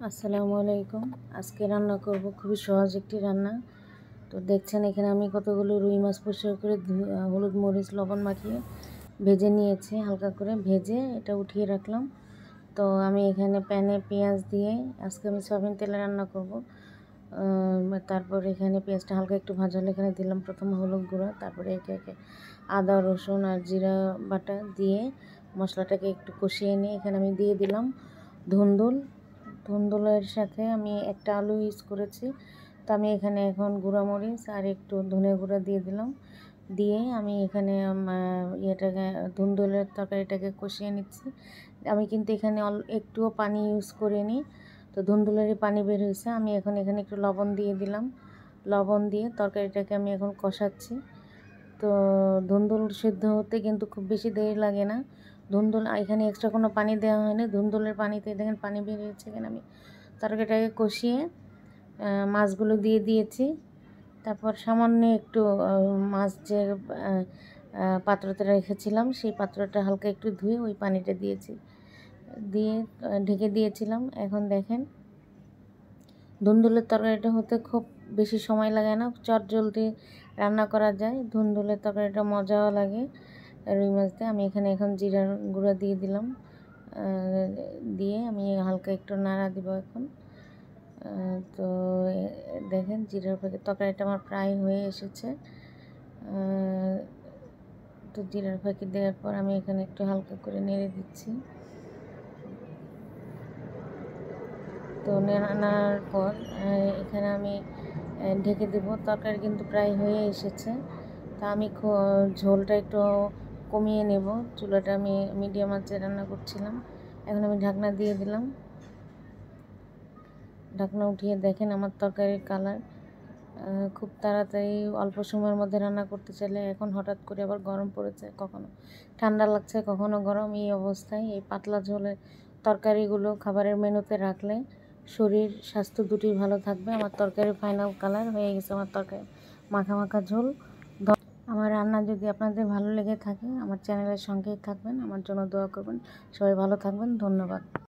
আসসালামু আলাইকুম। আজকে রান্না করব খুবই সহজ একটি রান্না। তো দেখছেন এখানে আমি কতগুলো রুই মাছ পরিষ্কার করে হলুদ মরিচ লবণ মাখিয়ে ভেজে নিয়েছি, হালকা করে ভেজে এটা উঠিয়ে রাখলাম। তো আমি এখানে প্যানে পেঁয়াজ দিয়ে আজকে আমি সয়াবিন তেলে রান্না করব। তারপর এখানে পেঁয়াজটা হালকা একটু ভাজা হলে এখানে দিলাম প্রথমে হলুদ গুঁড়া, তারপরে একে একে আদা রসুন আর জিরা বাটা দিয়ে মশলাটাকে একটু কষিয়ে নিয়ে এখানে আমি দিয়ে দিলাম ধুন্দুলের সাথে আমি একটা আলু ইউজ করেছি। তো আমি এখানে এখন গুঁড়ামরিচ আর একটু ধনে গুঁড়া দিয়ে দিলাম, দিয়ে আমি এখানে ইয়েটাকে ধুন্দুলের তরকারিটাকে কষিয়ে নিচ্ছি। আমি কিন্তু এখানে একটুও পানি ইউজ করিনি, তো ধুন্দুলেরই পানি বের হয়েছে। আমি এখন এখানে একটু লবণ দিয়ে দিলাম, লবণ দিয়ে তরকারিটাকে আমি এখন কষাচ্ছি। তো ধুন্দুল সিদ্ধ হতে কিন্তু খুব বেশি দেরি লাগে না। ধুন্দুল এখানে এক্সট্রা কোনো পানি দেওয়া হয়নি, ধুন্দুলের পানিতে দেখেন পানি বের হয়েছে। এখানে আমি তরকারিটাকে কষিয়ে মাছগুলো দিয়ে দিয়েছি। তারপর সামান্য একটু মাছ যে পাত্রতে রেখেছিলাম সেই পাত্রটা হালকা একটু ধুয়ে ওই পানিটা দিয়েছি, দিয়ে ঢেকে দিয়েছিলাম। এখন দেখেন ধুন্দুলের তরকারিটা হতে খুব বেশি সময় লাগে না, চটজলদি রান্না করা যায়। ধুন্দুলের তরকারিটা মজাও লাগে রুই মাছ দিয়ে। আমি এখানে এখন জিরার গুঁড়া দিয়ে দিলাম, দিয়ে আমি হালকা একটু নাড়া দিব এখন। তো দেখেন জিরার ফাঁকি তরকারিটা আমার প্রায় হয়ে এসেছে। তো জিরার ফাঁকি দেওয়ার পর আমি এখানে একটু হালকা করে নেড়ে দিচ্ছি। তো নাড়ার পর এখানে আমি ঢেকে দেব। তরকারি কিন্তু প্রায় হয়ে এসেছে। তা আমি ঝোলটা একটু কমিয়ে নেব, চুলাটা আমি মিডিয়াম আঁচে রান্না করছিলাম। এখন আমি ঢাকনা দিয়ে দিলাম, ঢাকনা উঠিয়ে দেখেন আমার তরকারির কালার খুব তাড়াতাড়ি অল্প সময়ের মধ্যে রান্না করতে চাইলে। এখন হঠাৎ করে আবার গরম পড়েছে, কখনো ঠান্ডা লাগছে কখনো গরম। এই অবস্থায় এই পাতলা ঝোলের তরকারিগুলো খাবারের মেনুতে রাখলে শরীর স্বাস্থ্য দুটোই ভালো থাকবে। আমার তরকারি ফাইনাল কালার হয়ে গেছে, আমার তরকারি মাখা মাখা ঝোল। আমার রান্না যদি আপনাদের ভালো লেগে থাকে আমার চ্যানেলের সঙ্গেই থাকবেন, আমার জন্য দোয়া করবেন। সবাই ভালো থাকবেন, ধন্যবাদ।